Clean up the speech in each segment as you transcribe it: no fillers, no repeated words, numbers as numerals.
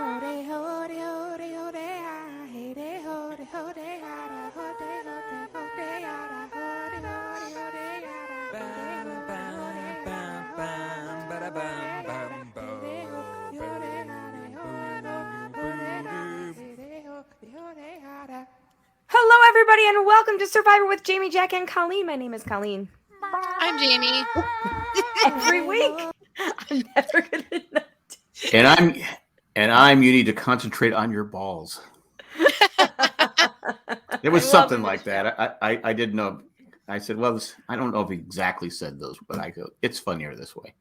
Hello, everybody, and welcome to Survivor with Jamie, Jack, and Colleen. My name is Colleen. I'm Jamie. Every week, I'm never gonna know. And I'm. You need to concentrate on your balls. It was something like that. I didn't know. I said, well, I don't know if he exactly said those, but I go, it's funnier this way.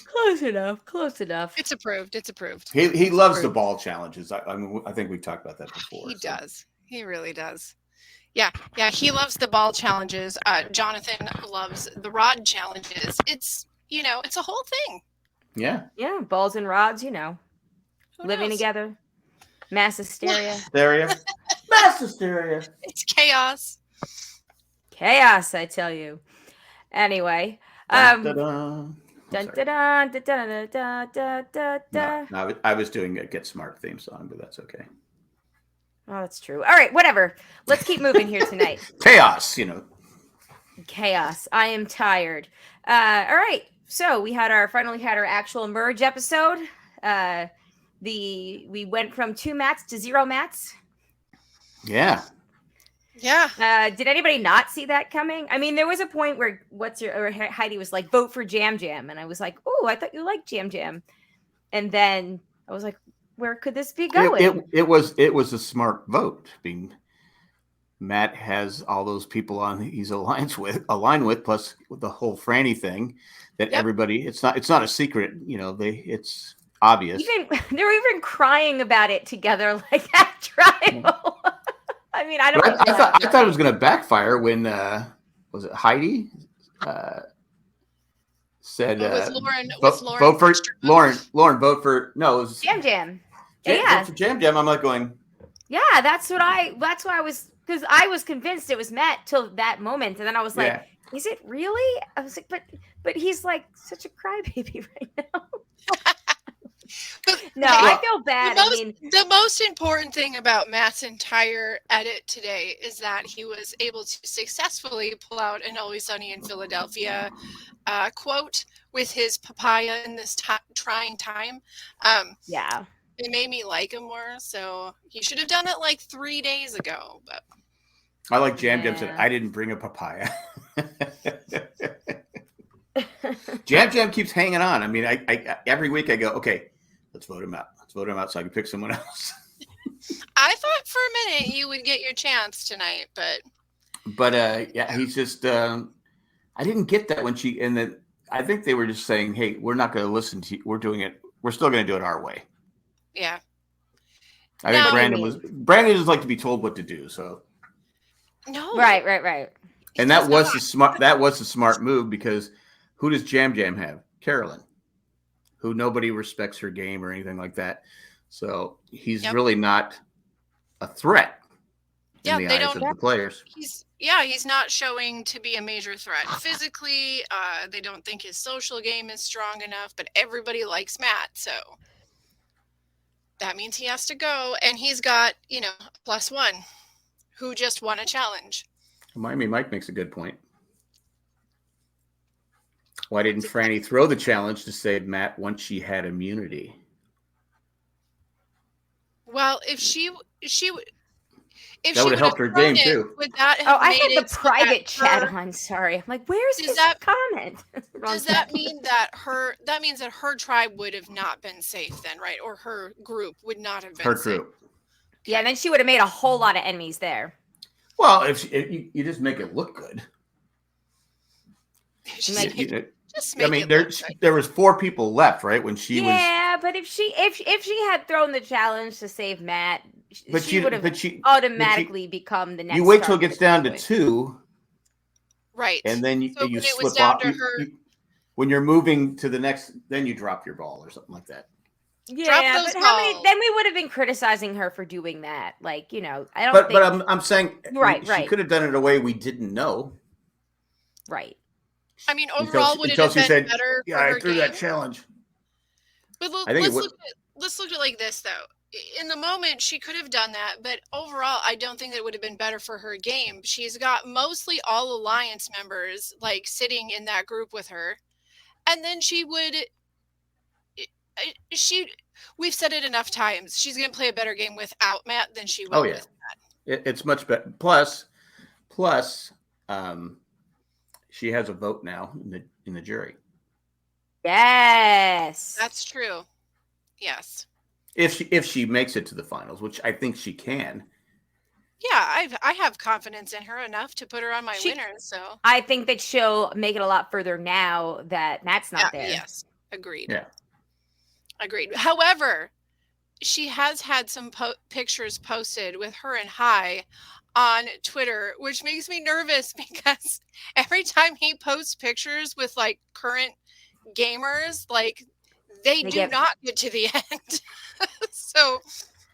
Close enough. Close enough. It's approved. It's approved. He loves the ball challenges. I think we talked about that before. He does. He really does. Yeah. He loves the ball challenges. Jonathan loves the rod challenges. It's a whole thing. Yeah. Yeah, balls and rods. Who Living knows? together, mass hysteria. Mass hysteria. It's chaos. Chaos, I tell you. Anyway, Dun, dun, dun, dun, dun, dun, dun, dun, dun. No, I was doing a Get Smart theme song, but that's okay. Oh, that's true. All right, whatever. Let's keep moving here tonight. Chaos, Chaos. I am tired. All right. So we finally had our actual merge episode. We went from 2 mats to 0 mats. Yeah. Yeah. Did anybody not see that coming? I mean, there was a point where Heidi was like, vote for Jam Jam. And I was like, oh, I thought you liked Jam Jam. And then I was like, where could this be going? It was a smart vote. Matt has all those people he's aligned with, plus the whole Franny thing that everybody. It's not a secret. It's obvious. They were even crying about it together, like at tribal. I mean, I thought it was going to backfire when was it Heidi said vote for Lauren. Vote for it was Jam Jam. Vote for Jam Jam. I'm like going. Yeah, that's why I was, because I was convinced it was Matt till that moment, and then I was like, is it really? I was like, but he's like such a crybaby right now. I feel bad. The most important thing about Matt's entire edit today is that he was able to successfully pull out an Always Sunny in Philadelphia quote with his papaya in this trying time. It made me like him more, so he should have done it like 3 days ago. But I like Jam Jam said, I didn't bring a papaya. Jam Jam keeps hanging on. I mean, I every week I go, okay, let's vote him out. Let's vote him out so I can pick someone else. I thought for a minute you would get your chance tonight, but he's just. I didn't get that when I think they were just saying, hey, we're not going to listen to you. We're doing it. We're still going to do it our way. Yeah. I think Brandon just like to be told what to do. So. No. Right. And that was the smart move, because who does Jam Jam have? Carolyn, who nobody respects her game or anything like that. So he's really not a threat in the eyes of the players. He's not showing to be a major threat physically. They don't think his social game is strong enough, but everybody likes Matt, so that means he has to go. And he's got, +1 who just won a challenge. Miami Mike makes a good point. Why didn't Franny throw the challenge to save Matt once she had immunity? Well, if she that would have helped her game too. Would that have I had the private chat on. Sorry, I'm like, where's his comment? Does that mean that her tribe would have not been safe then, right? Or her group would not have been her safe? group? Yeah, and then she would have made a whole lot of enemies there. Well, if you just make it look good. There was 4 people left, right? When she was. Yeah, but if she had thrown the challenge to save Matt, she would have automatically become the next. You wait till it gets down to 2, right? And then you slip off. When you're moving to the next, then you drop your ball or something like that. Yeah, but then we would have been criticizing her for doing that. Like, I don't. But I'm saying, right. She could have done it in a way we didn't know. Right. I mean, overall, would it have been better? Yeah, I threw that challenge. But let's look at it like this, though. in the moment, she could have done that, but overall, I don't think that it would have been better for her game. She's got mostly all Alliance members like sitting in that group with her, and then we've said it enough times. She's going to play a better game without Matt than she will with Matt. It's much better. Plus, she has a vote now in the jury. Yes, That's true. Yes. If she makes it to the finals, which I think she can. Yeah, I have confidence in her enough to put her on my winners. So I think that she'll make it a lot further now that Matt's not there. Yes, agreed. Yeah, agreed. However, she has had some pictures posted with her and Hai on Twitter, which makes me nervous because every time he posts pictures with like current gamers, like they do not get to the end. So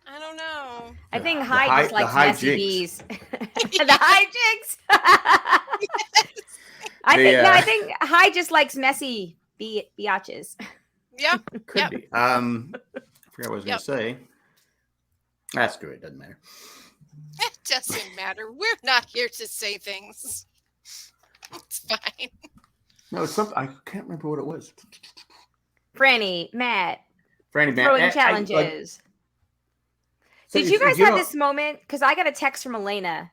I don't know. I think Hai just likes messy bees. The hijinks. I think Hai just likes messy biatches. Yeah. Could be. I forgot what I was going to say. That's good. It doesn't matter. It doesn't matter. We're not here to say things. It's fine. No, it's something. I can't remember what it was. Franny, Matt. Throwing challenges. Did you guys have this moment? Because I got a text from Elena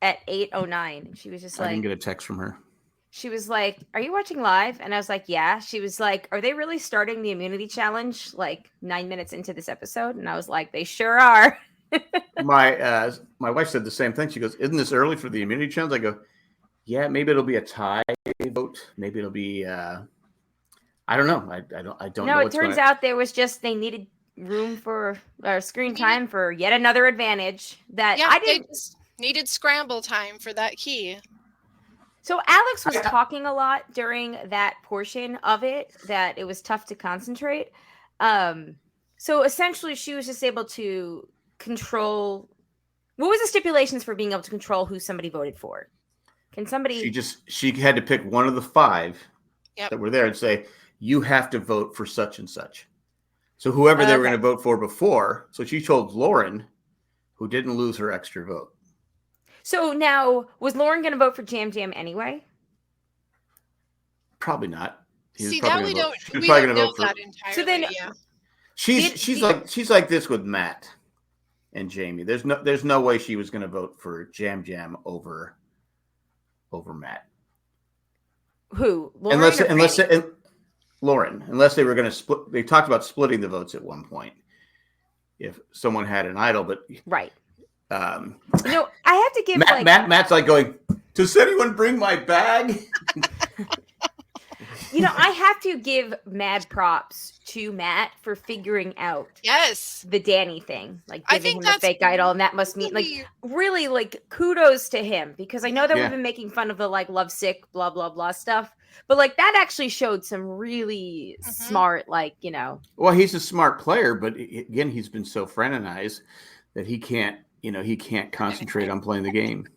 at 8:09. She was just like, I didn't get a text from her. She was like, "Are you watching live?" And I was like, "Yeah." She was like, "Are they really starting the immunity challenge like 9 minutes into this episode?" And I was like, "They sure are." My wife said the same thing. She goes, "Isn't this early for the immunity challenge?" I go, "Yeah, maybe it'll be a tie vote. Maybe it'll be I don't know. I don't know. No, it turns out they needed room for screen time for yet another advantage that I didn't. They just needed scramble time for that key. So Alex was talking a lot during that portion of it that it was tough to concentrate. So essentially she was just able to control. What was the stipulations for being able to control who somebody voted for? Can somebody? She had to pick one of the five that were there and say, you have to vote for such and such. So whoever they were going to vote for before. So she told Lauren, who didn't lose her extra vote. So now, was Lauren going to vote for Jam Jam anyway? Probably not. See, now we don't know that entirely. So then, she's like this with Matt and Jamie. There's no way she was going to vote for Jam Jam over Matt. Who? Lauren Lauren, unless they were going to split. They talked about splitting the votes at one point if someone had an idol, but right. I have to give Matt's like going, does anyone bring my bag? I have to give mad props to Matt for figuring out the Danny thing, like giving him the fake idol, and that must mean really kudos to him, because I know that we've been making fun of the lovesick blah blah blah stuff, but that actually showed some really smart Well, he's a smart player, but again, he's been so fraternized that he can't concentrate on playing the game.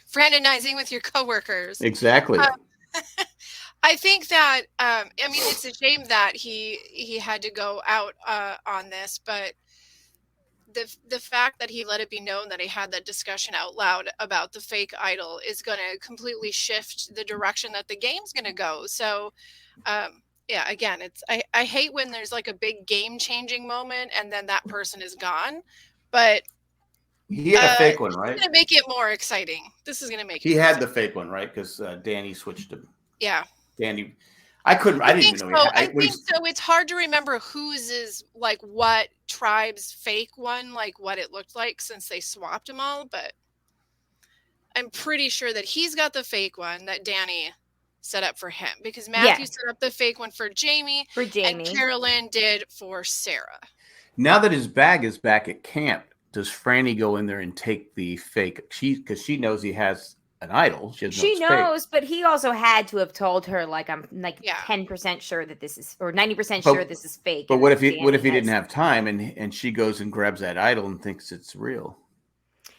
Fraternizing with your coworkers. Exactly. I think that it's a shame that he had to go out on this, but the fact that he let it be known that he had that discussion out loud about the fake idol is going to completely shift the direction that the game's going to go. So, again, I hate when there's like a big game changing moment and then that person is gone, but he had a fake one, right? It's going to make it more exciting. This is going to make he had the fake one, right? Because Danny switched him. Yeah. Danny, I didn't even know. I think so. It's hard to remember whose is what tribe's fake one, what it looked like since they swapped them all. But I'm pretty sure that he's got the fake one that Danny set up for him, because Matthew set up the fake one for Jamie. And Carolyn did for Sarah. Now that his bag is back at camp, does Franny go in there and take the fake? Because she knows he has an idol. She knows, but he also had to have told her, I'm 10% sure that this is, or 90% sure this is fake. But what if he didn't have time and she goes and grabs that idol and thinks it's real?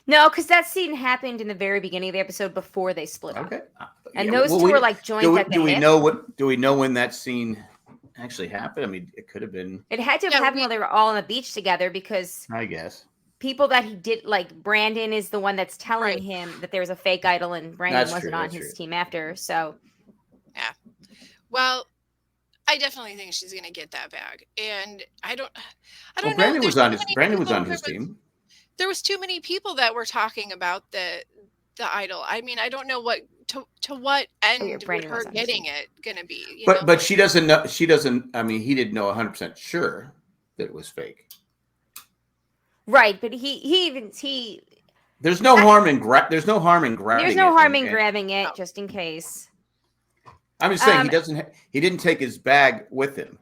No, because that scene happened in the very beginning of the episode before they split up. Okay. And those two were joined at the hip. Do we know when that scene actually happened. I mean, it could have been. It had to have happened while they were all on the beach together, because I guess people that he did, like Brandon is the one that's telling him that there was a fake idol, and Brandon wasn't on his team after. So, yeah. Well, I definitely think she's going to get that bag, and I don't know. Brandon was on his team. There was too many people that were talking about the idol. I mean, I don't know what to what end would her getting it going to be. But she doesn't know. She doesn't. I mean, he didn't know 100% sure that it was fake. Right, but he. There's no harm in grabbing. There's no harm in grabbing it, just in case. I'm just saying he didn't take his bag with him.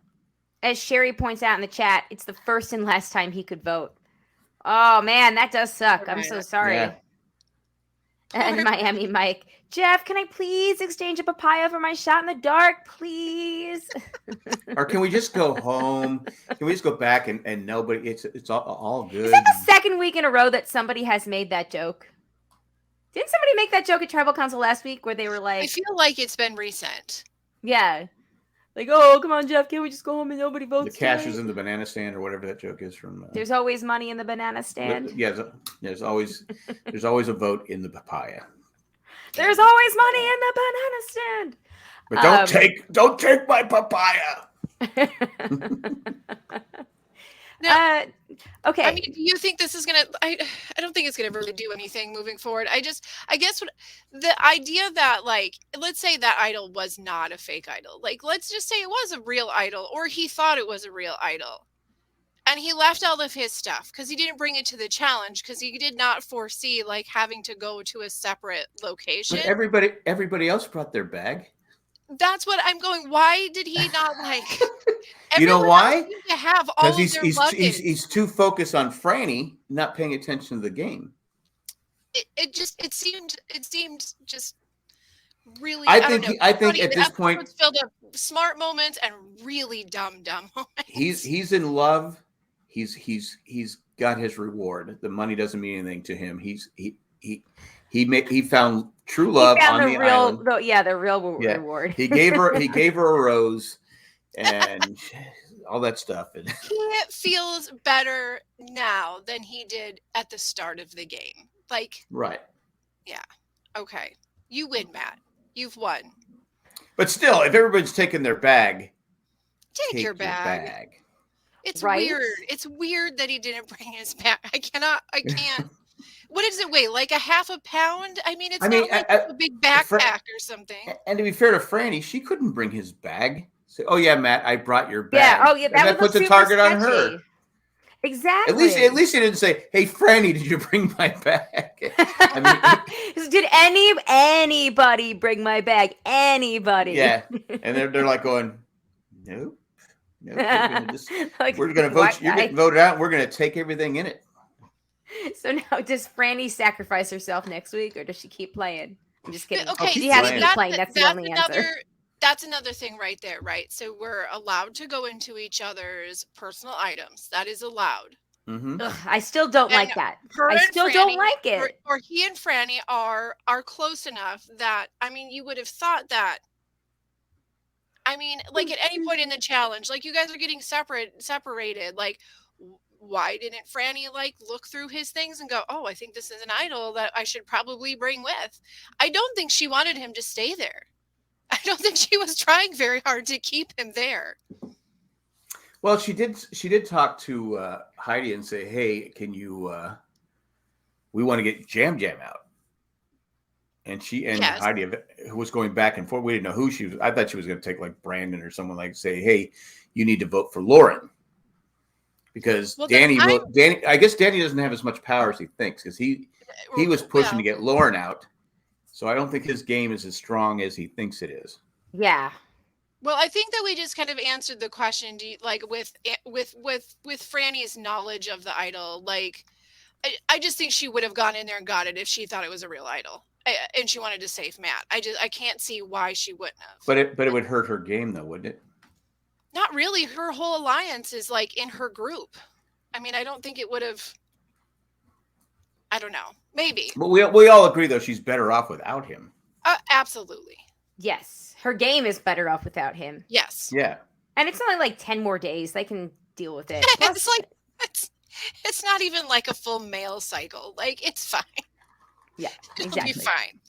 As Sherry points out in the chat, it's the first and last time he could vote. Oh man, that does suck. I'm so sorry. Yeah. And Miami Mike, Jeff, can I please exchange a papaya for my shot in the dark, please? Or can we just go home? Can we just go back and nobody? It's all good. Is that the second week in a row that somebody has made that joke? Didn't somebody make that joke at Tribal Council last week where they were like... I feel like it's been recent. Yeah. Like, oh, come on, Jeff, can't we just go home and nobody votes? The cash is in the banana stand or whatever that joke is from... There's always money in the banana stand. Yeah, there's always a vote in the papaya. There's always money in the banana stand. But don't take my papaya. Now, okay. I mean, do you think this is gonna? I don't think it's gonna really do anything moving forward. I guess the idea that, like, let's say that idol was not a fake idol. Like, let's just say it was a real idol, or he thought it was a real idol, and he left all of his stuff because he didn't bring it to the challenge because he did not foresee like having to go to a separate location. But everybody else brought their bag. That's what I'm going. Why did he not like? You know why? To have all of their he's too focused on Franny, not paying attention to the game. It seemed just really. I think at this point it's filled up smart moments and really dumb moments. He's in love. He's got his reward. The money doesn't mean anything to him. He found true love on the island. The real reward. He gave her a rose and all that stuff. He feels better now than he did at the start of the game. Like, right. Yeah. Okay. You win, Matt. You've won. But still, if everybody's taking their bag, take your bag. It's right? weird. It's weird that he didn't bring his bag. I can't. What does it weigh? Like a half a pound? I mean, it's not like a big backpack or something. And to be fair to Franny, she couldn't bring his bag. So, oh yeah, Matt, I brought your bag. Yeah. Oh yeah, that puts a target on her. Exactly. At least he didn't say, "Hey, Franny, did you bring my bag?" I mean, did anybody bring my bag? Anybody? Yeah. And they're like going, nope. We're gonna vote. You're getting voted out. And we're gonna take everything in it. So now, does Franny sacrifice herself next week, or does she keep playing? I'm just kidding. Okay, she has to keep playing. That's the only answer. That's another thing right there, right? So we're allowed to go into each other's personal items. That is allowed. Mm-hmm. Ugh, I still don't like that. I still don't like it. Or he and Franny are close enough that, I mean, you would have thought that. I mean, like at any point in the challenge, like you guys are getting separated. Like, why didn't Franny like look through his things and go, "Oh, I think this is an idol that I should probably bring with"? I don't think she wanted him to stay there. I don't think she was trying very hard to keep him there. Well, she did talk to Heidi and say, "Hey, can you? We want to get Jam out." And yes. Heidi was going back and forth. We didn't know who she was. I thought she was going to take like Brandon or someone, like say, "Hey, you need to vote for Lauren." Because Danny, I guess Danny doesn't have as much power as he thinks, because he was pushing to get Lauren out. So I don't think his game is as strong as he thinks it is. Yeah. Well, I think that we just kind of answered the question. Do you, like with Franny's knowledge of the idol, like I just think she would have gone in there and got it if she thought it was a real idol, and she wanted to save Matt. I can't see why she wouldn't have. But it would hurt her game though, wouldn't it? Not really. Her whole alliance is like in her group. I mean, I don't think it would have. I don't know. Maybe. But we all agree though she's better off without him. Absolutely. Yes, her game is better off without him. Yes. Yeah. And it's only like 10 more days. They can deal with it. Plus, it's like it's not even like a full male cycle. Like, it's fine. Yeah, exactly. It'll be fine.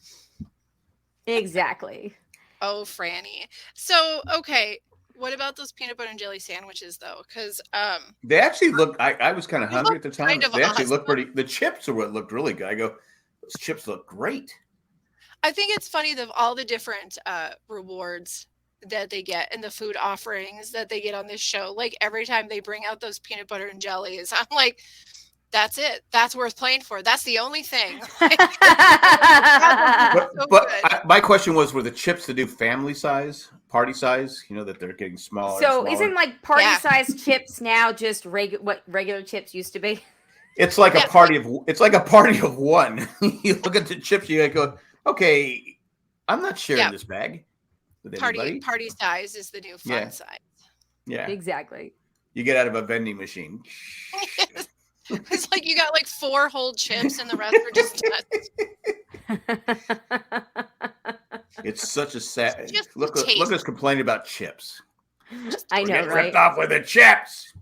Exactly. Oh, Franny. So, okay. What about those peanut butter and jelly sandwiches, though? Because they actually look. I was kind of hungry at the time. Kind of they actually awesome. look pretty. The chips are what looked really good. I go, those chips look great. I think it's funny that all the different rewards that they get and the food offerings that they get on this show. Like, every time they bring out those peanut butter and jellies, I'm like, that's it. That's worth playing for. That's the only thing. My question was, were the chips the new family size, party size? You know, that they're getting smaller. So isn't like party size chips now just what regular chips used to be? It's like a party of. It's like a party of one. You look at the chips, you go, okay, I'm not sharing this bag with anybody. Party size is the new fun size. Yeah, exactly. You get out of a vending machine. It's like you got like 4 whole chips and the rest are just nuts. It's such a sad look at us complaining about chips. I know, right? Ripped off with the chips.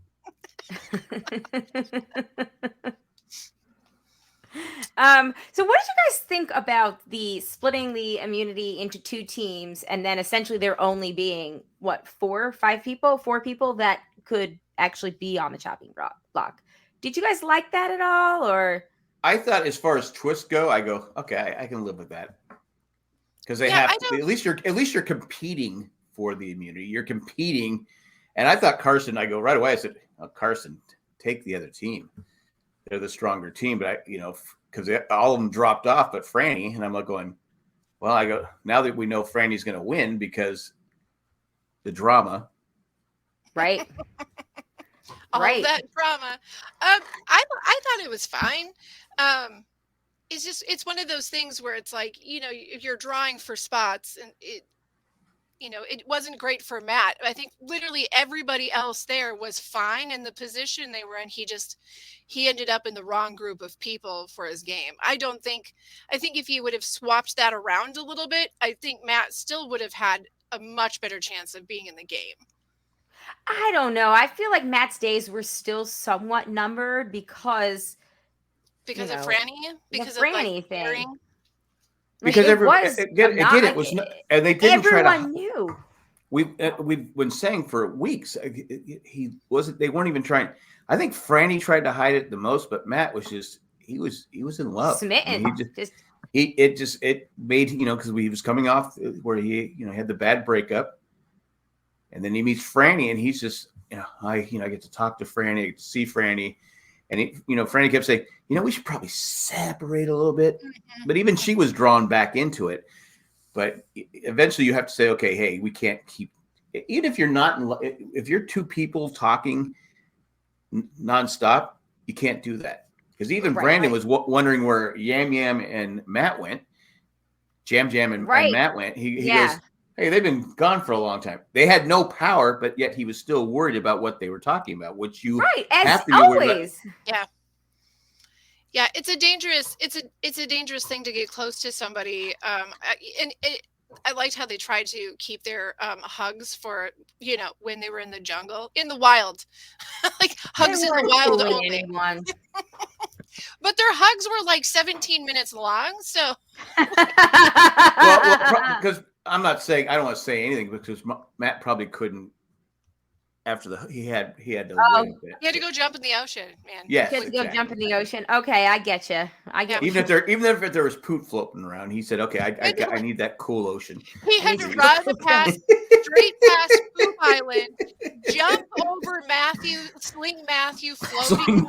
So what did you guys think about the splitting the immunity into 2 teams and then essentially there only being 4 people that could actually be on the chopping block? Did you guys like that at all, or? I thought, as far as twists go, I go, okay, I can live with that, because they have at least you're competing for the immunity. You're competing, and I thought Carson. I go right away. I said, Carson, take the other team. They're the stronger team, but because all of them dropped off, but Franny, and I'm like going, well, I go, now that we know Franny's going to win because the drama, right? All that drama. I thought it was fine. It's one of those things where it's like, you're drawing for spots, and it wasn't great for Matt. I think literally everybody else there was fine in the position they were in. He ended up in the wrong group of people for his game. I think if he would have swapped that around a little bit, I think Matt still would have had a much better chance of being in the game. I don't know. I feel like Matt's days were still somewhat numbered because of Franny, because of Franny thing. Because it was, and they didn't try to. Everyone knew. We've been saying for weeks they weren't even trying. I think Franny tried to hide it the most, but Matt was he was in love. Smitten. It made because he was coming off where he had the bad breakup. And then he meets Franny, and he's just, I get to talk to Franny, I get to see Franny. And, Franny kept saying, we should probably separate a little bit. Mm-hmm. But even she was drawn back into it. But eventually you have to say, okay, hey, we can't keep, even if you're if you're 2 people talking nonstop, you can't do that. Because even Brandon was wondering where Yam Yam and Matt went. Jam and Matt went. He goes, hey, they've been gone for a long time. They had no power, but yet he was still worried about what they were talking about, which you as always. Yeah, it's a dangerous thing to get close to somebody. I liked how they tried to keep their hugs for when they were in the jungle, in the wild, like hugs in the wild only. But their hugs were like 17 minutes long, so. well, because. I don't want to say anything because Matt probably couldn't after he had to wait a bit. He had to go jump in the ocean, man. Yes, he had to go jump in the ocein. Okay, I get you. Even if there was poop floating around, he said, "Okay, I need that cool ocean." He had to run straight past Poop Island, jump over Sling Matthew floating.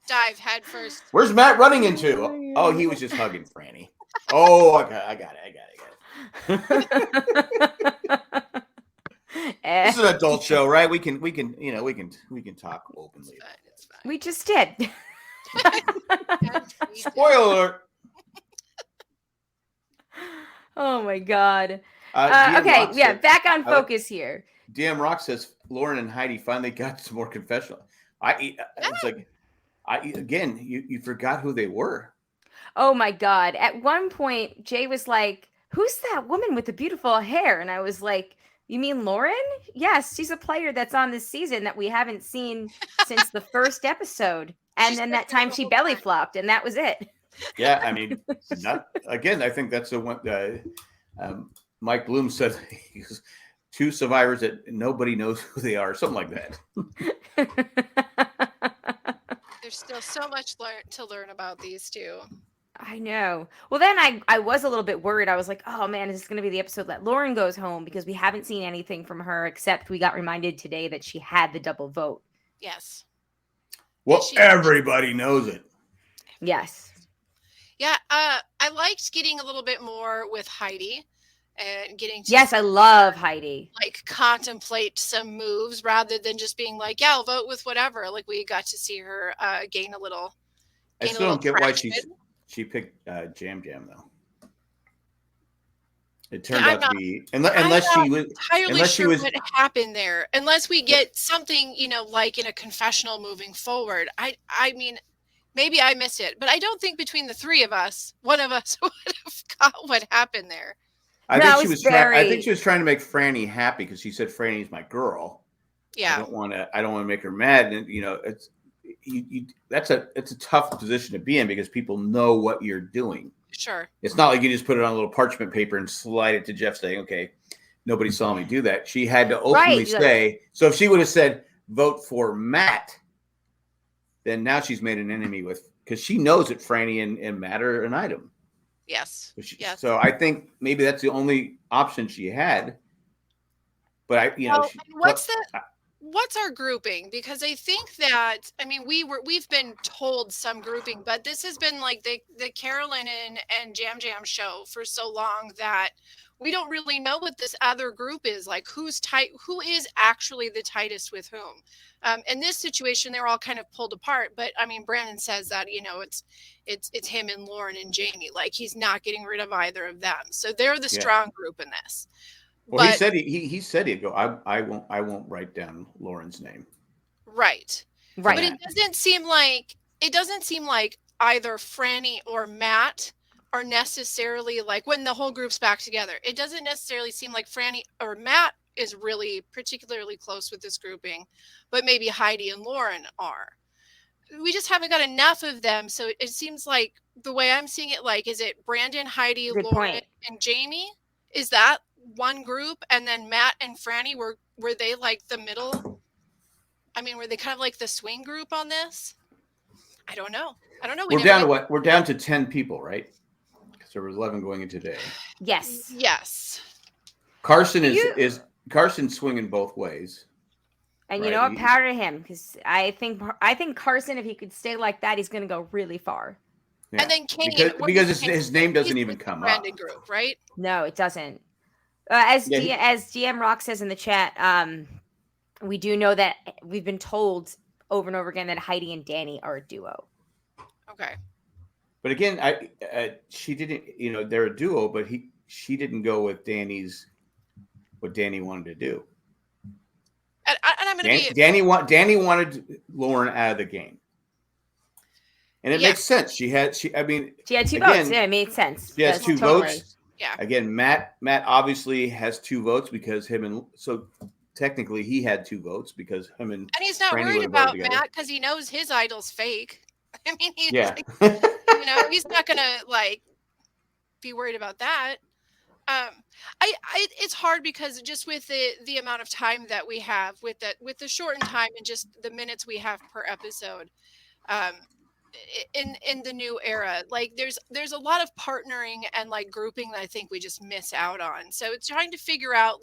Dive head first. Where's Matt running into? Oh, he was just hugging Franny. Oh, I got it. This is an adult show, right? We can talk openly. It's fine. We just did. Spoiler alert. Oh my God. Okay, back on focus here. DM Rock says Lauren and Heidi finally got some more confessional. It's like. You forgot who they were. Oh my God. At one point, Jay was like, who's that woman with the beautiful hair? And I was like, you mean Lauren? Yes, she's a player that's on this season that we haven't seen since the first episode. And then that time she belly flopped, and that was it. Yeah, I mean, again, I think that's the one. Mike Bloom said he's 2 survivors that nobody knows who they are, something like that. There's still so much to learn about these 2. I know. Well, then I was a little bit worried. I was like, oh man, is this going to be the episode that Lauren goes home? Because we haven't seen anything from her, except we got reminded today that she had the double vote. Yes. Well, everybody knows it. Yes. Yeah. I liked getting a little bit more with Heidi and getting to I love Heidi. Like contemplate some moves rather than just being like, yeah, I'll vote with whatever. Like we got to see her gain a little. I still don't get why she picked Jam Jam though. It turned out to be unless she was entirely sure what happened there. Unless we get something, like in a confessional moving forward. I mean, maybe I missed it, but I don't think between the 3 of us, one of us would have got what happened there. I think she was trying to make Franny happy because she said Franny's my girl. Yeah. I don't want to make her mad, and it's. It's a tough position to be in because people know what you're doing. Sure. It's not like you just put it on a little parchment paper and slide it to Jeff saying, okay, nobody saw me do that. She had to openly say, so if she would have said, vote for Matt, then now she's made an enemy because she knows that Franny and Matt are an item. Yes. Yes. So I think maybe that's the only option she had. But what's our grouping? Because I think that, we've been told some grouping, but this has been like the Carolyn and Jam Jam show for so long that we don't really know what this other group is. Like who is actually the tightest with whom. In this situation, they're all kind of pulled apart, but Brandon says that, it's him and Lauren and Jamie, like he's not getting rid of either of them. So they're the strong group in this. Well, he said he said he'd go. I won't write down Lauren's name. Right. But it doesn't seem like either Franny or Matt are necessarily like when the whole group's back together. It doesn't necessarily seem like Franny or Matt is really particularly close with this grouping, but maybe Heidi and Lauren are. We just haven't got enough of them, so it seems like the way I'm seeing it, like, is it Brandon, Heidi, Lauren, and Jamie? Is that one group, and then Matt and Franny were they like the middle? Were they kind of like the swing group on this? I don't know. We're down to 10 people, right? Because there was 11 going in today. Yes. Carson Carson's swinging both ways. And you know what? Power to him, because I think Carson, if he could stay like that, he's going to go really far. Yeah. And then Kane, because his name doesn't even come up. Group, right? No, it doesn't. As GM Rock says in the chat, we do know that we've been told over and over again that Heidi and Danny are a duo. Okay. But again, she didn't. They're a duo, but she didn't go with what Danny wanted to do. And I'm going to Danny wanted Lauren out of the game. And it makes sense. She had 2 votes. Yeah, it made sense. She has 2 votes. Yeah. Again, Matt obviously has 2 votes because so technically he had 2 votes because him and he's not worried about Matt because he knows his idol's fake. He's not gonna be worried about that. It's hard because just with the amount of time that we have with the shortened time and just the minutes we have per episode. In the new era, there's a lot of partnering and grouping that I think we just miss out on. So it's trying to figure out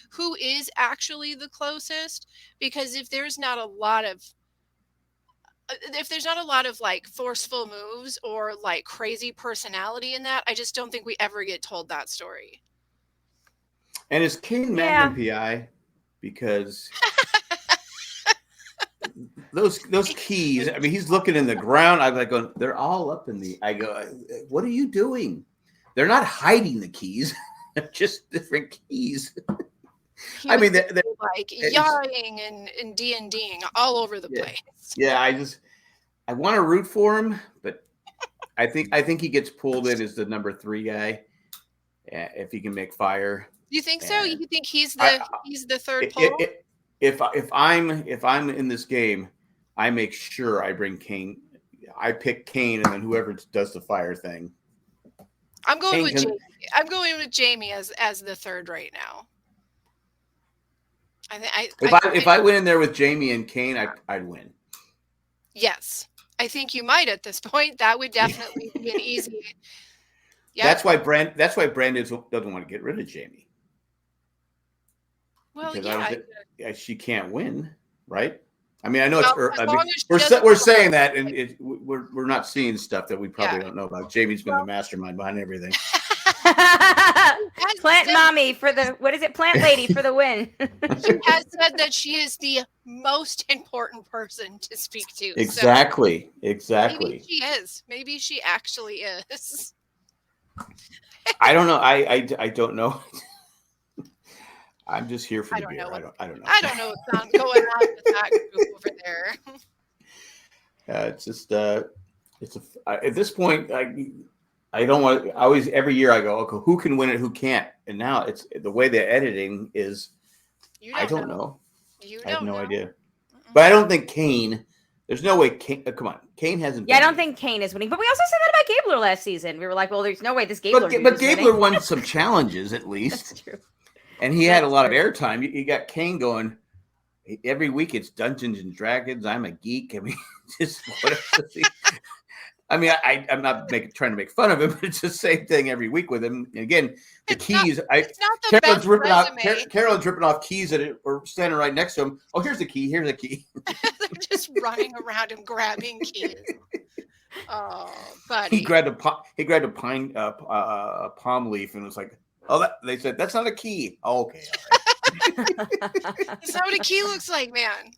who is actually the closest, because if there's not a lot of forceful moves or crazy personality in that, I just don't think we ever get told that story. And is Kane Magnum PI? Because those keys, he's looking in the ground. I'm going, they're all up in I go, what are you doing? They're not hiding the keys. They're just different keys. They're yawing and D&Ding all over the place. Yeah, I want to root for him, but I think he gets pulled in as the number 3 guy. if he can make fire. You think so? You think he's the third pole? If I'm in this game, I make sure I bring Kane. I pick Kane, and then whoever does the fire thing. I'm going with Jamie. I'm going with Jamie as the third right now. If I went in there with Jamie and Kane, I'd win. Yes, I think you might at this point. That would definitely be an easy. Yep. That's why Brandon doesn't want to get rid of Jamie. Well, because she can't win, right? I mean, I know we're saying that, and we're not seeing stuff that we probably don't know about. Jamie's been the mastermind behind everything. Plant mommy for the plant lady for the win. She has said that she is the most important person to speak to. Exactly. So maybe she is. Maybe she actually is. I don't know. I don't know. I'm just here for the beer. I don't know. I don't know what's going on with that group over there. It's just at this point, I don't want to. Always every year I go, okay, who can win it, who can't, and now it's the way they're editing is. I don't know. I have no idea. But I don't think Kane. There's no way Kane. Come on, Kane hasn't. Yeah, I don't think Kane is winning. But we also said that about Gabler last season. We were like, well, there's no way this Gabler. But Gabler won some challenges at least. That's true. And he had a lot of airtime. You got Kane going every week. It's Dungeons and Dragons. I'm a geek. I mean, just whatever. I mean, I'm not trying to make fun of him, but it's the same thing every week with him. And again, the keys. Carolyn's ripping off keys that are standing right next to him. Oh, here's the key. Here's a key. They're just running around and grabbing keys. Oh, buddy. He grabbed a pine palm leaf and was like, "Oh, they said that's not a key." Oh, okay, all right. That's not what a key looks like, man.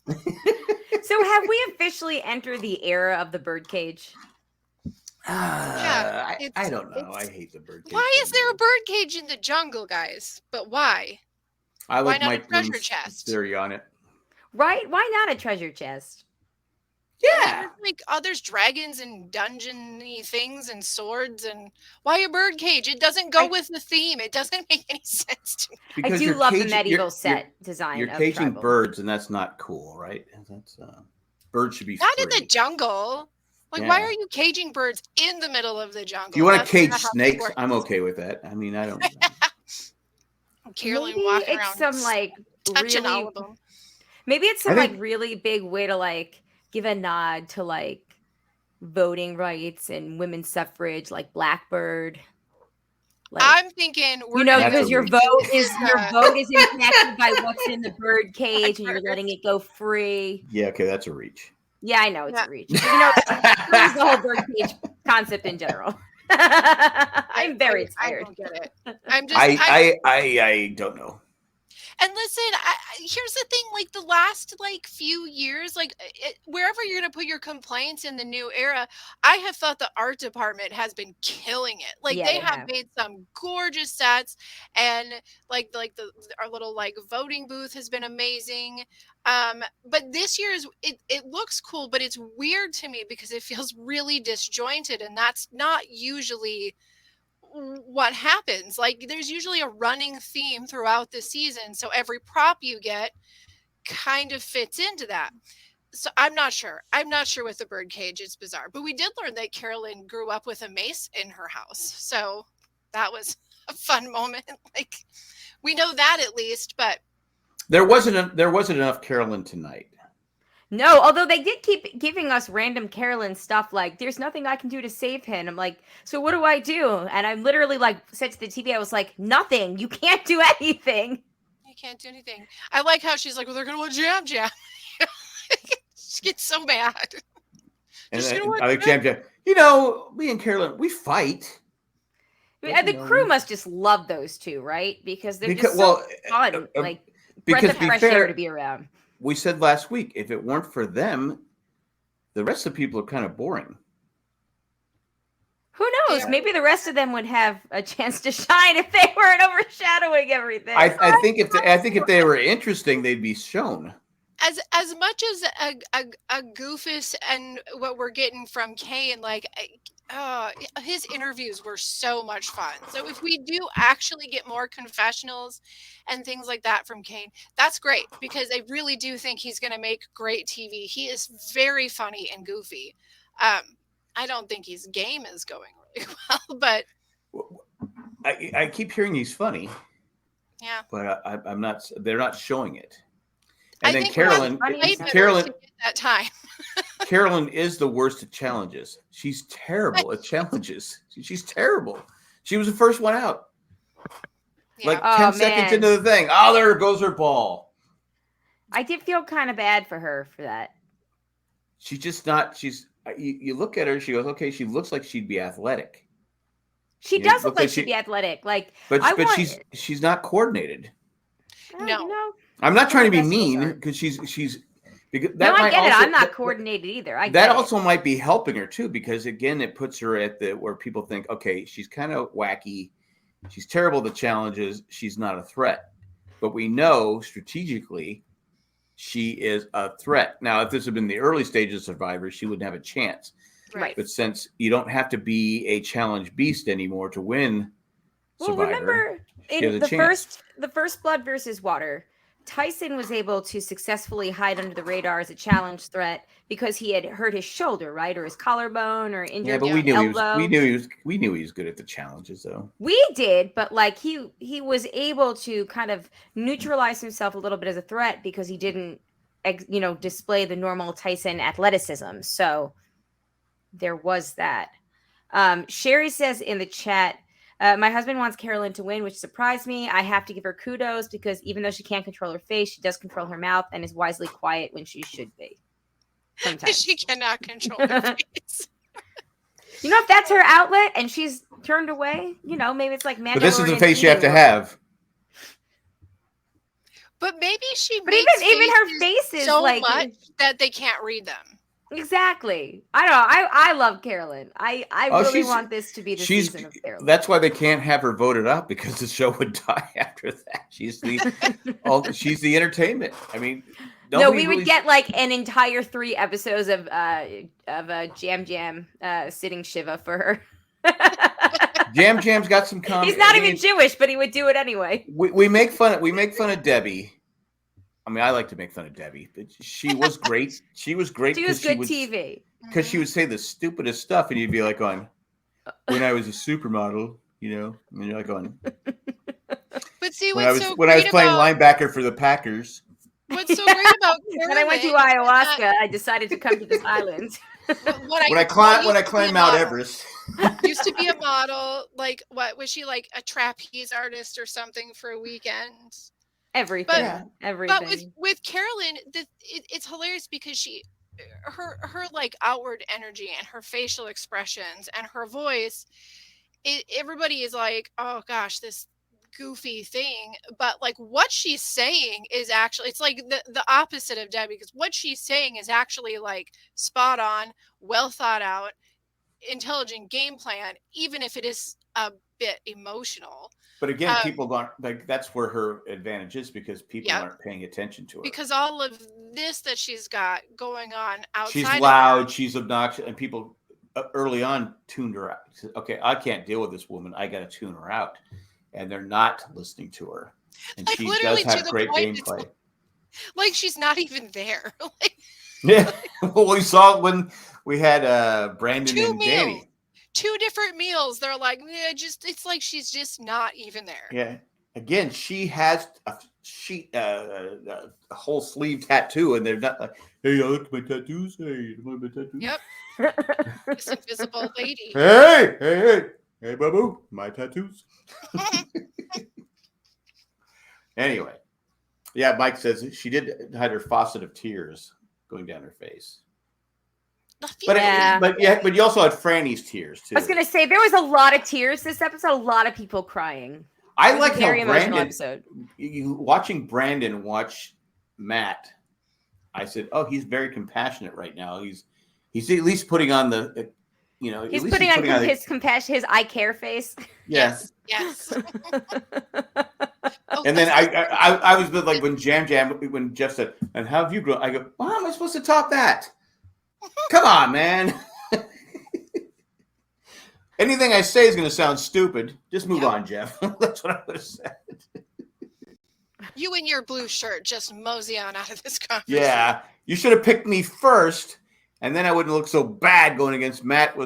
So, have we officially entered the era of the birdcage? I don't know. I hate the birdcage. Why is there a birdcage in the jungle, guys? But why? I like why not Mike a treasure Bloom's chest theory on it. Right? Why not a treasure chest? Yeah. There's dragons and dungeon-y things and swords, and why a birdcage? It doesn't go with the theme. It doesn't make any sense to me. Because I do love the medieval set design. You're caging birds, and that's not cool, right? That's birds should be not free. in the jungle. Why are you caging birds in the middle of the jungle? You want to cage snakes? I'm okay with that. I mean, I don't know. Carolyn walking around touching really, all of them. Maybe it's some really big way to give a nod to voting rights and women's suffrage, like Blackbird. I'm thinking because your vote is impacted by what's in the bird cage, and you're letting it go free. Yeah, okay, that's a reach. Yeah, I know it's a reach. It's the whole bird cage concept in general. I'm very tired. I don't get it. I don't know. And listen, here's the thing, the last few years, wherever you're going to put your complaints in the new era, I have thought the art department has been killing it. They have made some gorgeous sets, and our little voting booth has been amazing. But this year's it looks cool, but it's weird to me because it feels really disjointed, and that's not usually what happens. There's usually a running theme throughout the season, so every prop you get kind of fits into that. So I'm not sure with the birdcage. It's bizarre, but we did learn that Carolyn grew up with a mace in her house, so that was a fun moment. We know that at least, but there wasn't enough Carolyn tonight. No, although they did keep giving us random Carolyn stuff there's nothing I can do to save him. I'm like, so what do I do? And I literally said to the TV, I was like, nothing. You can't do anything. You can't do anything. I like how she's like, well, they're going to want Jam Jam. She gets so mad. And I like Jam Jam. Me and Carolyn, we fight. The crew must just love those two, right? Because they're just so fun. Breath of fresh air to be around. We said last week, if it weren't for them, the rest of the people are kind of boring. Who knows? Yeah. Maybe the rest of them would have a chance to shine if they weren't overshadowing everything. I think if they were interesting, they'd be shown. as much as a goofus and what we're getting from Kane, like his interviews were so much fun. So if we do actually get more confessionals and things like that from Kane, that's great, because I really do think he's going to make great TV. He is very funny and goofy. I don't think his game is going really well, but I keep hearing he's funny. Yeah, but I'm not. They're not showing it. And I then Carolyn that time. Carolyn is the worst at challenges. She's terrible at challenges. She's terrible. She was the first one out. Yeah. Like 10 seconds into the thing. Oh, there goes her ball. I did feel kind of bad for her for that. She's just not. You look at her. She goes, okay. She looks like she'd be athletic. She does look like she'd be athletic. But she's not coordinated. No. I'm not trying to be mean because she's because that I get it. I'm not coordinated either. That also might be helping her too, because again, it puts her at where people think, okay, she's kind of wacky, she's terrible at the challenges, she's not a threat. But we know strategically she is a threat. Now, if this had been the early stages of Survivor, she wouldn't have a chance. Right. But since you don't have to be a challenge beast anymore to win Survivor, remember in the first Blood versus Water, Tyson was able to successfully hide under the radar as a challenge threat because he had hurt his shoulder, right, or his collarbone, or injured his elbow. we knew he was good at the challenges, though. We did, but he was able to kind of neutralize himself a little bit as a threat because he didn't, display the normal Tyson athleticism. So there was that. Sherry says in the chat, my husband wants Carolyn to win, which surprised me. I have to give her kudos because even though she can't control her face, she does control her mouth and is wisely quiet when she should be. Sometimes. She cannot control her face. If that's her outlet and she's turned away, maybe it's like Mandalorian. But this is the face you have to have. But maybe she. But even her face is so much that they can't read them. Exactly. I don't know. I love Carolyn. I really want this to be the season of Carolyn. That's why they can't have her voted up, because the show would die after that. She's the entertainment. I mean, we would get an entire 3 episodes of Jam Jam sitting Shiva for her. Jam Jam's got some comedy. He's not even Jewish, but he would do it anyway. We make fun of Debbie. I mean, I like to make fun of Debbie, but she was great. She was great. She was good TV. Because she would say the stupidest stuff, and you'd be like going, when I was a supermodel, and you're like going. But see, when I was playing linebacker for the Packers. What's so great about Carolyn? When I went to ayahuasca, I decided to come to this island. When I climbed Mount Everest. Used to be a model. What was she, like a trapeze artist or something for a weekend? Everything. But with Carolyn, it's hilarious because her outward energy and her facial expressions and her voice, everybody is like, oh gosh, this goofy thing. But what she's saying is actually, it's like the opposite of Debbie, because what she's saying is actually spot on, well thought out, intelligent game plan, even if it is a bit emotional. But again, people aren't that's where her advantage is, because people aren't paying attention to her. Because all of this that she's got going on outside. She's loud, she's obnoxious, and people early on tuned her out. Okay, I can't deal with this woman. I got to tune her out, and they're not listening to her. And she does have great gameplay. She's not even there. Yeah, well, we saw it when we had Brandon and Danny. 2 different meals. They're like, it's like she's just not even there. Yeah. Again, she has a whole sleeve tattoo, and they're not like, hey, look at my tattoos. Hey, look at my tattoos. Yep. This invisible lady. Hey, babu, my tattoos. Anyway, yeah, Mike says she did hide her faucet of tears going down her face. But you also had Franny's tears too. I was gonna say there was a lot of tears this episode. A lot of people crying. I like how watching Brandon watch Matt. I said, "Oh, he's very compassionate right now. He's at least putting on the, he's putting on his compassion, his I care face." Yes. Yes. And then I was like when when Jeff said, "And how have you grown?" I go, "Well, how am I supposed to top that? Come on, man." Anything I say is going to sound stupid. Just move on, Jeff. That's what I would have said. You and your blue shirt, just mosey on out of this conversation. Yeah, you should have picked me first, and then I wouldn't look so bad going against Matt.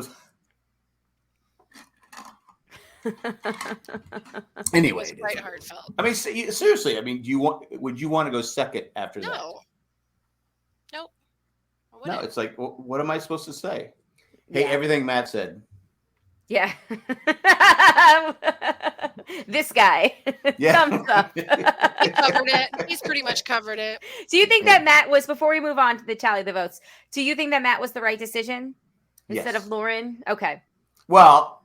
Anyway, it was quite heartfelt. I mean, seriously. I mean, would you want to go second after that? Nope. No, it's like, what am I supposed to say? Hey, everything Matt said. Yeah. This guy. Thumbs up. He covered it. He's pretty much covered it. Do you think that Matt was, before we move on to the tally of the votes, do you think that Matt was the right decision instead of Lauren? Okay. Well,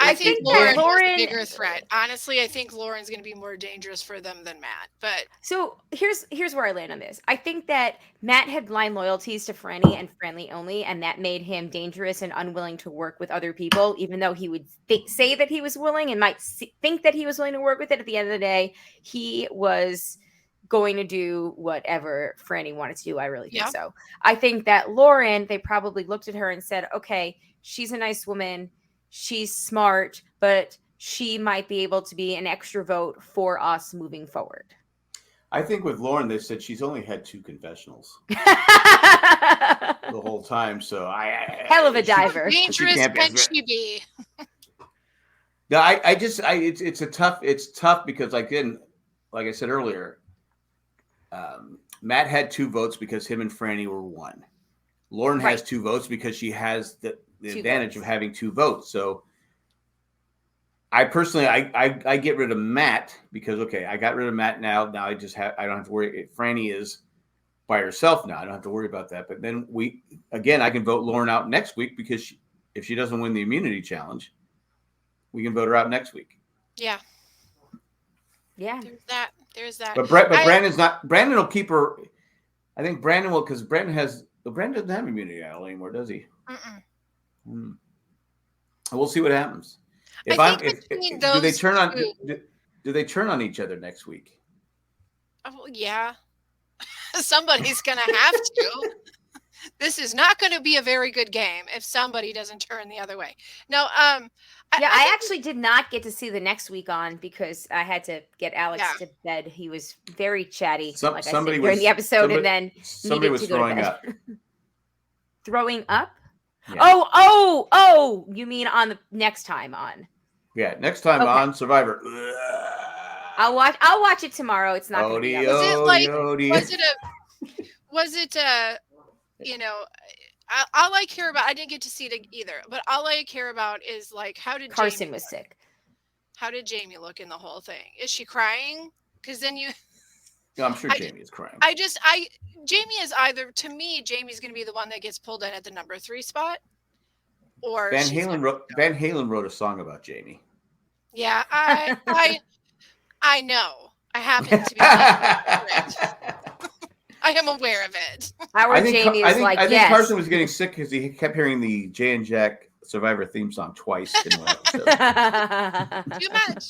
I think Lauren was the bigger threat. Honestly, I think Lauren's going to be more dangerous for them than Matt. But so here's where I land on this. I think that Matt had blind loyalties to Franny and Franny only, and that made him dangerous and unwilling to work with other people, even though he would say that he was willing and might think that he was willing to work with it. At the end of the day, he was going to do whatever Franny wanted to do. I really think so. I think that Lauren, they probably looked at her and said, okay, she's a nice woman. She's smart, but she might be able to be an extra vote for us moving forward. I think with Lauren, they said she's only had 2 confessionals the whole time. So hell of a diver. How dangerous can she be? No, it's tough because like I said earlier, Matt had 2 votes because him and Franny were 1. Lauren has 2 votes because she has the advantage of having 2 votes. So I personally, I get rid of Matt because, I got rid of Matt now. Now I don't have to worry. Franny is by herself now. I don't have to worry about that. But then I can vote Lauren out next week because if she doesn't win the immunity challenge, we can vote her out next week. Yeah. Yeah. There's that. But Brandon's not. Brandon will keep her. I think Brandon will, because Brandon doesn't have immunity anymore, does he? We'll see what happens. Do they turn on each other next week? Oh, yeah. Somebody's gonna have to. This is not going to be a very good game if somebody doesn't turn the other way. No, I actually did not get to see the next week on because I had to get Alex to bed. He was very chatty, during the episode, and then somebody was throwing up. Throwing up? Yeah. Oh! You mean on the next time on? Yeah, next time on Survivor. I'll watch it tomorrow. It's not going to be. Was it all I care about, I didn't get to see it either, but all I care about is like, how did Carson Jamie was sick? How did Jamie look in the whole thing? Is she crying? Because then No, I'm sure Jamie is crying. Jamie is either, to me, Jamie's going to be the one that gets pulled in at the number 3 spot, or Van Halen wrote a song about Jamie. Yeah, I know. I happen to be I am aware of it. I think Carson was getting sick because he kept hearing the Jay and Jack Survivor theme song twice in one episode.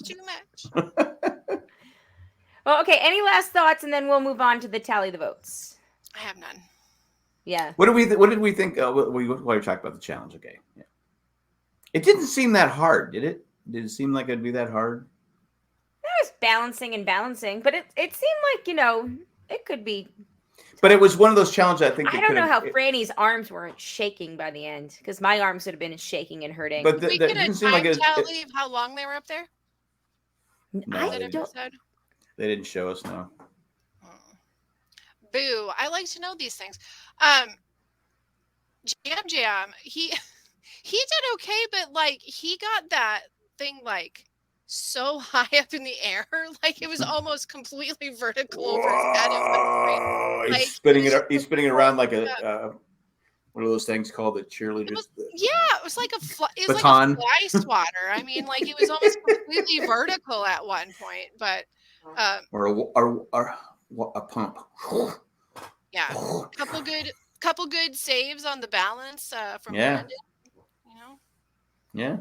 Too much. Well, okay. Any last thoughts, and then we'll move on to the tally the votes. I have none. Yeah. What did we think? While you're talking about the challenge, okay. Yeah. It didn't seem that hard, did it? Did it seem like it'd be that hard? That was balancing, but it seemed like it could be. But it was one of those challenges. I think I don't know how Franny's arms weren't shaking by the end, because my arms would have been shaking and hurting. But we get a time tally of how long they were up there. No, they didn't show us. No. Boo! I like to know these things. Jam, he did okay, but like he got that thing like so high up in the air, like it was almost completely vertical over his head. He's spinning it around like a one of those things called the cheerleaders. It was like a baton. Like a fly swatter. I mean, like it was almost completely vertical at one point, but or a pump. Yeah, couple good saves on the balance from Brandon, Yeah.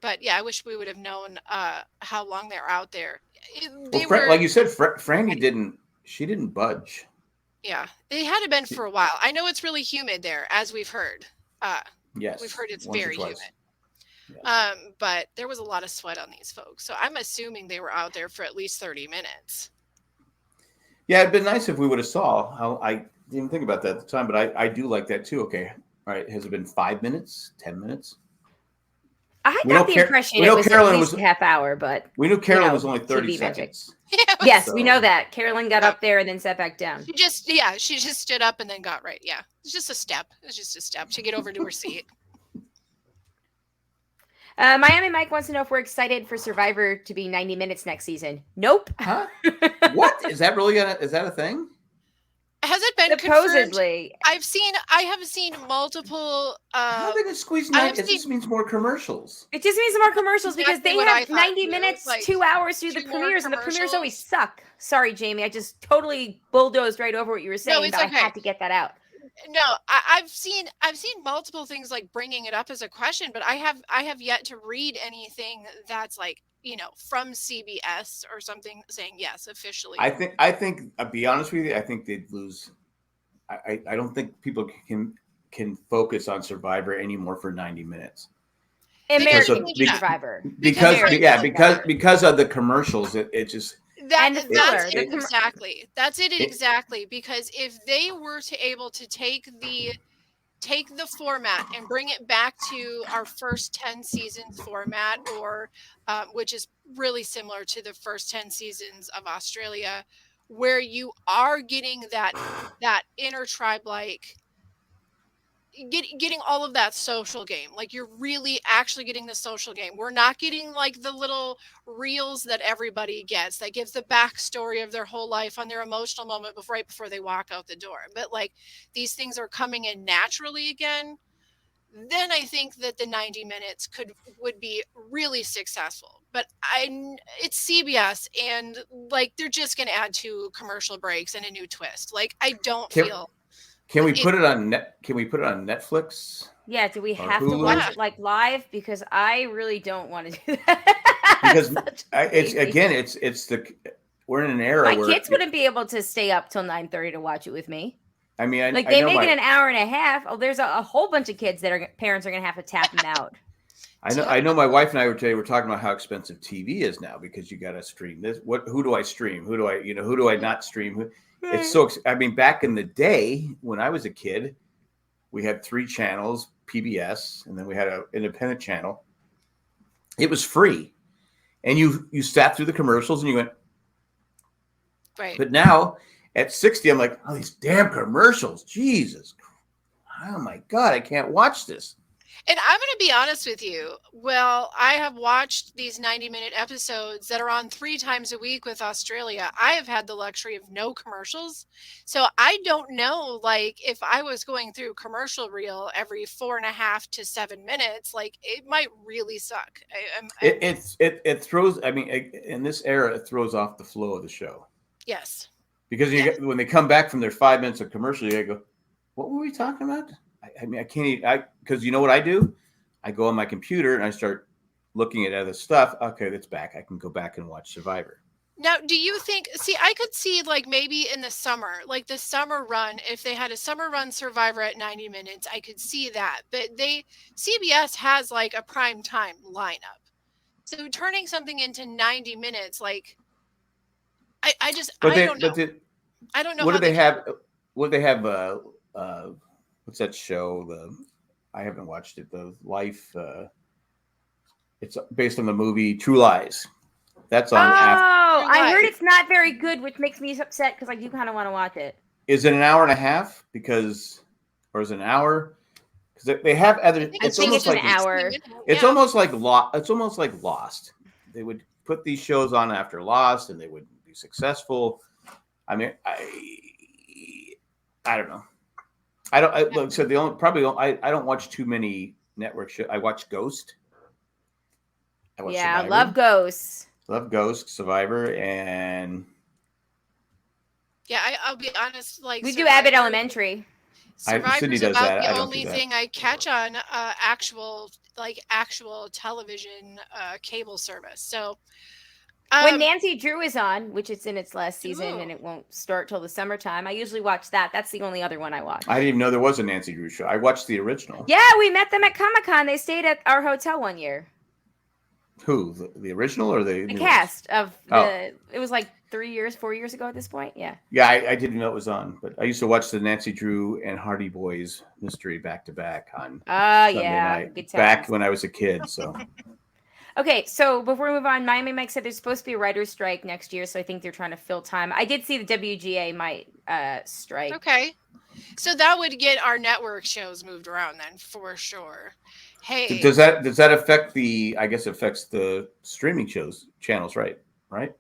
But yeah, I wish we would have known how long they're out there. Like you said, Franny didn't budge. Yeah, it had to been for a while. I know it's really humid there, as we've heard. Yes, we've heard it's very humid. Yes. But there was a lot of sweat on these folks, so I'm assuming they were out there for at least 30 minutes. Yeah, it'd been nice if we would have saw how. I didn't even think about that at the time, but I do like that too. Okay, all right. Has it been 5 minutes, 10 minutes? I got the impression it was at least a half hour, but we knew Carolyn was only 30 seconds. Yes, we know that. Carolyn got up there and then sat back down. She just stood up and then got right. Yeah, it's just a step. It's just a step to get over to her seat. Miami Mike wants to know if we're excited for Survivor to be 90 minutes next season. Nope. Huh? What? Is that really is that a thing? Has it been supposedly? Confirmed? I have seen multiple. How are they going to squeeze 90? It just means more commercials. It just means more commercials because they have 90 minutes, like 2 hours through the premieres, and the premieres always suck. Sorry, Jamie. I just totally bulldozed right over what you were saying, but okay. I had to get that out. No, I've seen multiple things like bringing it up as a question, but I have yet to read anything that's like, from CBS or something saying yes officially. I think I'll be honest with you, I think they'd lose. I don't think people can focus on Survivor anymore for 90 minutes. American Survivor. Because of the commercials, it just. That's it exactly. Because if they were to able to take the format and bring it back to our first 10 seasons format, or which is really similar to the first 10 seasons of Australia, where you are getting that inner tribe, like getting all of that social game, like you're really actually getting the social game. We're not getting like the little reels that everybody gets that gives the backstory of their whole life on their emotional moment right before they walk out the door, but like these things are coming in naturally again. Then I think that the 90 minutes would be really successful. But it's CBS, and like they're just going to add 2 commercial breaks and a new twist. Like I don't feel. Can we put it on Netflix? Yeah, do we have to watch it like live? Because I really don't want to do that. Because we're in an era where my kids wouldn't be able to stay up till 9:30 to watch it with me. I mean, they make it an hour and a half. Oh, there's a whole bunch of kids that parents are going to have to tap them out. I know. My wife and I were talking about how expensive TV is now because you got to stream this. Who do I stream? Who do I not stream? It's so. I mean, back in the day when I was a kid, we had 3 channels, PBS, and then we had an independent channel. It was free, and you sat through the commercials and you went. Right. But now at 60, I'm like, oh, these damn commercials, Jesus! Oh my God, I can't watch this. And I'm going to be honest with you. Well, I have watched these 90-minute episodes that are on 3 times a week with Australia. I have had the luxury of no commercials. So I don't know, like, if I was going through commercial reel every 4.5 to 7 minutes, like, it might really suck. It throws, I mean, in this era, it throws off the flow of the show. Yes. Because when they come back from their 5 minutes of commercial, you go, what were we talking about? I mean, I can't because you know what I do? I go on my computer and I start looking at other stuff. Okay, that's back. I can go back and watch Survivor. Now, do you think, I could see like maybe in the summer, like the summer run, if they had a summer run Survivor at 90 minutes, I could see that. But CBS has like a prime time lineup. So turning something into 90 minutes, like, I don't know. I don't know. What do they have? What do they have? What's that show? I haven't watched it. The Life. It's based on the movie True Lies. That's on. I heard it's not very good, which makes me upset because I do kind of want to watch it. Is it an hour and a half? Or is it an hour? Because they have other. It's almost like an hour. It's almost like It's almost like Lost. They would put these shows on after Lost, and they would be successful. I mean, I don't know. I don't watch too many network shows. I watch Ghost. I love Ghost. Love Ghost, Survivor, and I'll be honest. Like we do Abbott Elementary. Survivor's about the only thing I catch on actual television cable service. So when Nancy Drew is on, which it's in its last season and it won't start till the summertime, I usually watch that. That's the only other one I watch. I didn't even know there was a Nancy Drew show. I watched the original. Yeah, we met them at Comic-Con. They stayed at our hotel one year. Who? The original or the cast of the? It was like 4 years ago at this point. Yeah. Yeah, I didn't know it was on, but I used to watch the Nancy Drew and Hardy Boys mystery back to back on Sunday night. Back when I was a kid. So. Okay, so before we move on, Miami Mike said there's supposed to be a writer's strike next year, so I think they're trying to fill time. I did see the WGA might strike. Okay, so that would get our network shows moved around then for sure. Hey, does that affect the? I guess it affects the streaming channels, right? Right.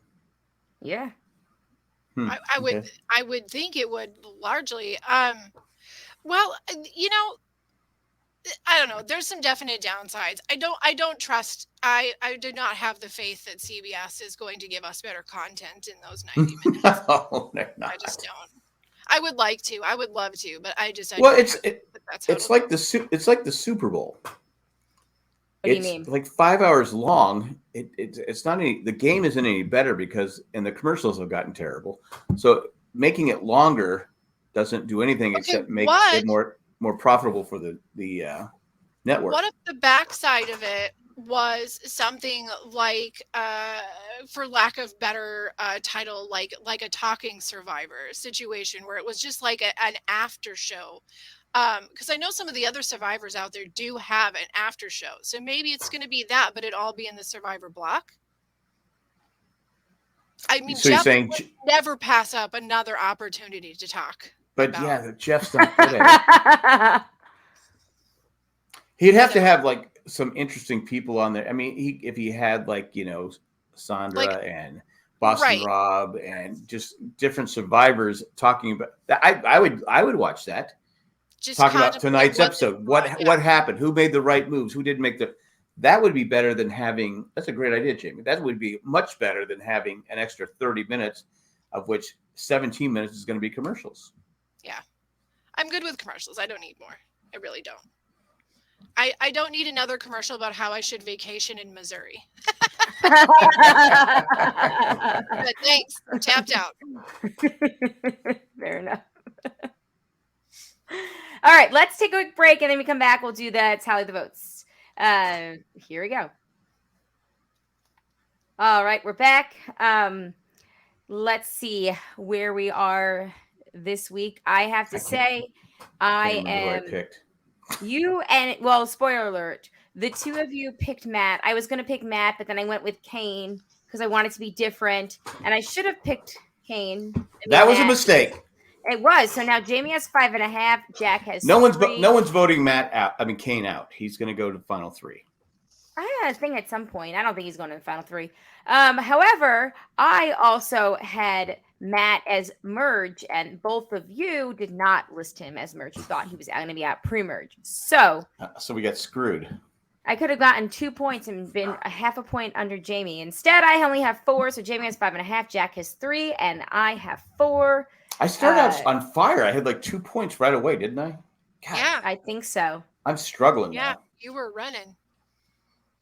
Yeah. I would think it would largely. Well, I don't know. There's some definite downsides. I don't trust. I do not have the faith that CBS is going to give us better content in those 90 minutes. No, they're not. I just don't. I would like to. I would love to, but it's like the Super Bowl. What do you mean? Like 5 hours long. It's not any. The game isn't any better because the commercials have gotten terrible. So making it longer doesn't do anything except make it more profitable for the network. What if the backside of it was something like, for lack of better title, like a talking Survivor situation where it was just like an after show? Because I know some of the other Survivors out there do have an after show. So maybe it's going to be that, but it all be in the Survivor block. I mean, so Jeff would never pass up another opportunity to talk. But Jeff's not good at it. He'd have to have like some interesting people on there. I mean, if he had Sandra and Boston Rob and just different survivors talking about that, I would watch that. Just talk about tonight's episode. What happened? Who made the right moves? Who didn't make that would be better than having. That's a great idea, Jamie. That would be much better than having an extra 30 minutes, of which 17 minutes is going to be commercials. Yeah, I'm good with commercials. I don't need more. I really don't. I don't need another commercial about how I should vacation in Missouri. But thanks. Tapped out. Fair enough. All right, let's take a quick break, and then we come back. We'll do the tally the votes. Here we go. All right, we're back. Let's see where we are this week. I have to say, I am. Spoiler alert. The two of you picked Matt. I was going to pick Matt, but then I went with Kane because I wanted to be different, and I should have picked Kane. That was a mistake. It was. So now Jamie has 5.5. Jack has no 3. No one's voting Matt out. I mean Kane out. He's going to go to the final 3. I think at some point. I don't think he's going to the final 3. However, I also had Matt as merge, and both of you did not list him as merge. You thought he was going to be out pre-merge. So we got screwed. I could have gotten 2 points and been a half a point under Jamie. Instead, I only have 4. So Jamie has 5.5. Jack has 3, and I have 4. I started out on fire. I had 2 points right away, didn't I? God, yeah, I think so. I'm struggling now. Yeah, you were running.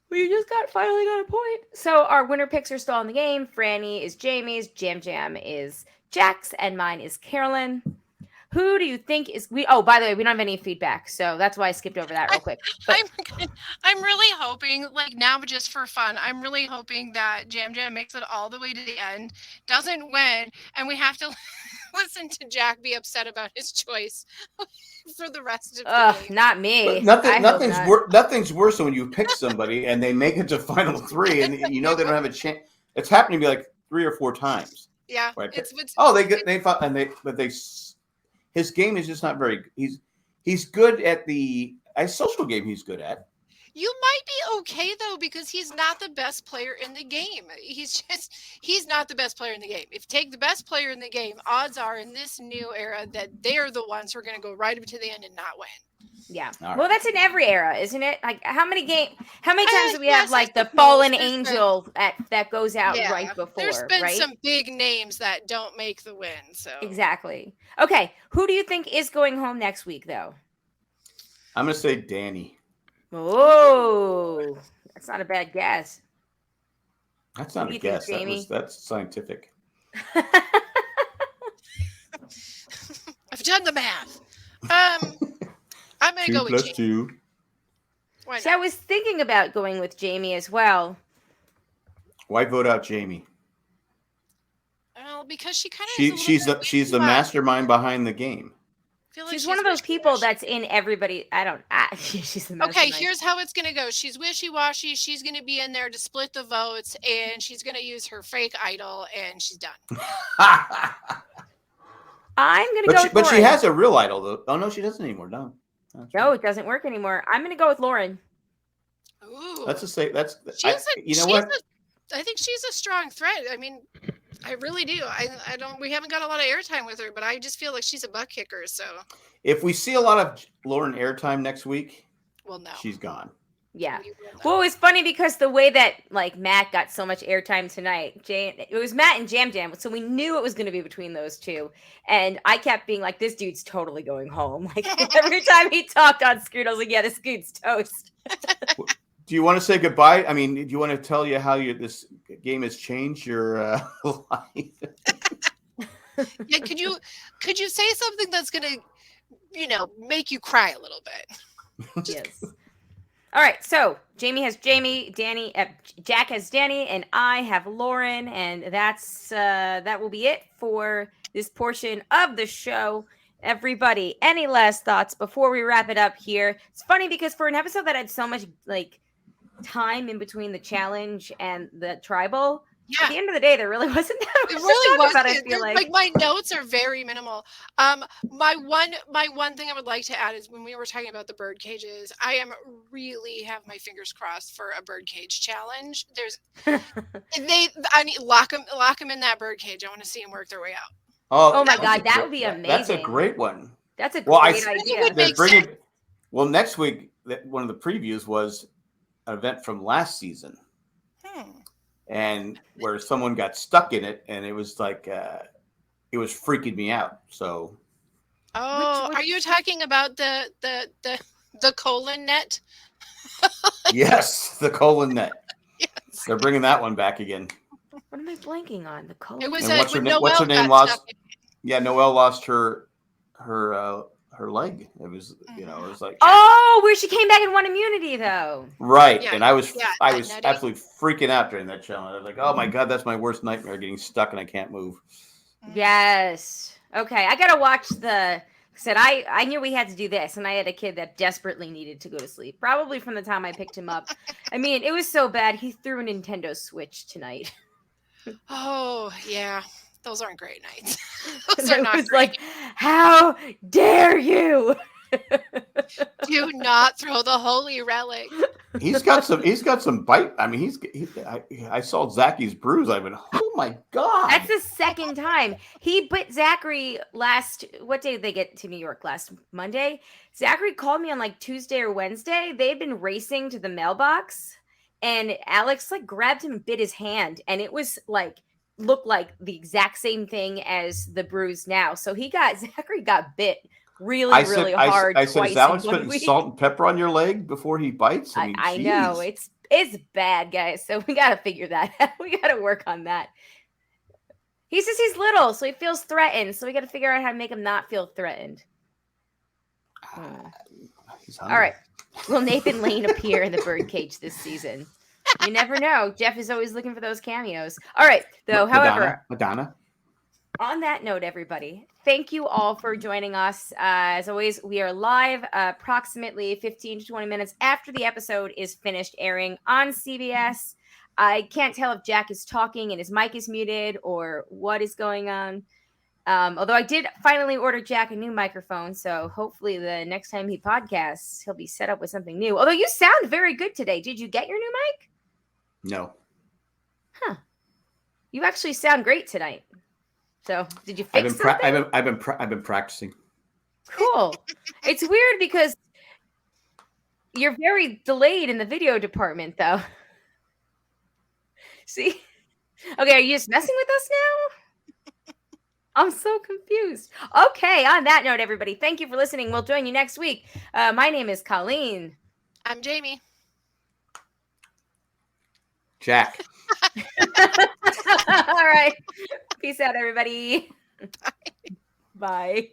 Well, you just finally got a point. So our winner picks are still in the game. Franny is Jamie's, Jam Jam is Jack's, and mine is Carolyn. Who do you think is Oh, by the way, we don't have any feedback, so that's why I skipped over that real quick. But I'm really hoping, now just for fun, I'm really hoping that Jam Jam makes it all the way to the end, doesn't win, and we have to listen to Jack be upset about his choice for the rest of the game. Not me. Nothing's worse than when you pick somebody and they make it to final 3 and they don't have a chance. It's happened to me 3 or 4 times. Yeah. His game is just not very. He's good at the social game. He's good at. You might be okay though because he's not the best player in the game. He's not the best player in the game. If you take the best player in the game, odds are in this new era that they're the ones who are going to go right up to the end and not win. Yeah. All Well, right. that's in every era, isn't it? Like how many times do we Yes, have like I the suppose fallen there's angel that goes out right there's before, been right? some big names that don't make the win. So Exactly. Okay, who do you think is going home next week though? I'm gonna say Danny. Oh, that's not a bad guess. That's What not do a you think, guess. Jamie? That's scientific. I've done the math. I'm gonna go with Jamie. 2 + 2. Why See, not? I was thinking about going with Jamie as well. Why vote out Jamie? Well, because she kind of is a little She's bit she's the wishy-washy. mastermind behind the game. I feel like She's one of those people wishy-washy. that's in everybody. She's the Okay, mastermind. here's how it's gonna go. She's wishy-washy. She's gonna be in there to split the votes, and she's gonna use her fake idol, and she's done. I'm gonna go. But she has a real idol though. Oh no, she doesn't anymore. No, no, it doesn't work anymore. I'm gonna go with Lauren. Ooh, that's a say. That's you know what? I think she's a strong threat. I mean, I really do. I don't. We haven't got a lot of airtime with her, but I just feel like she's a butt kicker. So If we see a lot of Lauren airtime next week, well, no, she's gone. Yeah. Well, it was funny because the way that like Matt got so much airtime tonight, it was Matt and Jam Jam, so we knew it was going to be between those two. And I kept being like, "This dude's totally going home." Like every time he talked on screen, I was like, "Yeah, this dude's toast." Do you want to say goodbye? I mean, do you want to tell you how this game has changed your life? Yeah, could you say something that's gonna, make you cry a little bit? Yes. All right, so Jamie has Jamie, Jack has Danny, and I have Lauren, and that will be it for this portion of the show. Everybody, any last thoughts before we wrap it up here? It's funny because for an episode that had so much like time in between the challenge and the tribal, at the end of the day, there really wasn't that much it really to talk about. wasn't. I feel like my notes are very minimal. My one thing I would like to add is when we were talking about the bird cages, I really have my fingers crossed for a bird cage challenge. I need lock them in that bird cage. I want to see them work their way out. Oh my God, that would be amazing. That's a great one. That's a great idea. Well, next week, one of the previews was an event from last season. And where someone got stuck in it, and it was like it was freaking me out. So, are you talking about the colon net? Yes, the colon net. Yes. They're bringing that one back again. What am I blanking on? The colon. It was what's her name? Lost. Yeah, Noelle lost her leg. It was it was like where she came back and won immunity though. Right, and I was absolutely freaking out during that challenge. I was like, oh my God, that's my worst nightmare, getting stuck and I can't move. Yes. Okay, I gotta watch I knew we had to do this, and I had a kid that desperately needed to go to sleep. Probably from the time I picked him up. I mean, it was so bad. He threw a Nintendo Switch tonight. Oh yeah. Those aren't great nights. Those are not great. Like, how dare you? Do not throw the holy relic. He's got some bite. I mean, I saw Zachary's bruise. I went, oh my God. That's the second time. He bit Zachary what day did they get to New York? Last Monday? Zachary called me on like Tuesday or Wednesday. They had been racing to the mailbox, and Alex like grabbed him and bit his hand, and it was like looked like the exact same thing as the bruise now. So Zachary got bit really hard. I said, is Alex putting salt and pepper on your leg before he bites? I know it's bad, guys. So we got to figure that out. We got to work on that. He says he's little, so he feels threatened. So we got to figure out how to make him not feel threatened. All right. Will Nathan Lane appear in the birdcage this season? You never know. Jeff is always looking for those cameos. All right, though. However, Madonna. On that note, everybody, thank you all for joining us. As always, we are live approximately 15 to 20 minutes after the episode is finished airing on CBS. I can't tell if Jack is talking and his mic is muted or what is going on. Although I did finally order Jack a new microphone, so hopefully the next time he podcasts, he'll be set up with something new. Although you sound very good today. Did you get your new mic? No. Huh. You actually sound great tonight. So, did you fix something? I've been practicing. Cool. It's weird because You're very delayed in the video department, though. See? Okay, are you just messing with us now? I'm so confused. Okay, on that note, everybody, thank you for listening. We'll join you next week. My name is Colleen. I'm Jamie. Jack. All right. Peace out, everybody. Bye. Bye.